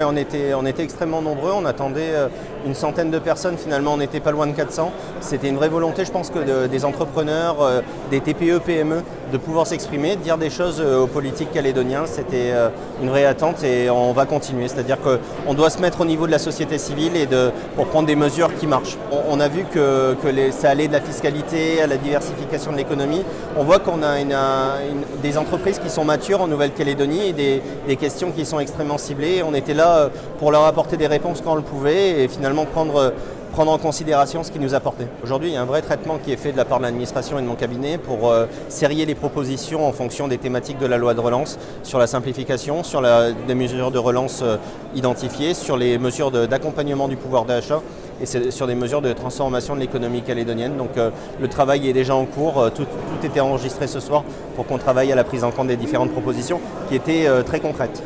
On était extrêmement nombreux, on attendait une centaine de personnes, finalement on n'était pas loin de 400. C'était une vraie volonté, je pense, que des entrepreneurs, des TPE, PME, de pouvoir s'exprimer, de dire des choses aux politiques calédoniens. C'était une vraie attente et on va continuer. C'est-à-dire qu'on doit se mettre au niveau de la société civile pour prendre des mesures qui marchent. On a vu que ça allait de la fiscalité à la diversification de l'économie. On voit qu'on a des entreprises qui sont matures en Nouvelle-Calédonie et des questions qui sont extrêmement ciblées. On était là pour leur apporter des réponses quand on le pouvait et finalement prendre en considération ce qu'ils nous apportaient. Aujourd'hui, il y a un vrai traitement qui est fait de la part de l'administration et de mon cabinet pour serrer les propositions en fonction des thématiques de la loi de relance, sur la simplification, sur des mesures de relance identifiées, sur les mesures d'accompagnement du pouvoir d'achat et sur des mesures de transformation de l'économie calédonienne. Donc le travail est déjà en cours, tout était enregistré ce soir pour qu'on travaille à la prise en compte des différentes propositions qui étaient très concrètes.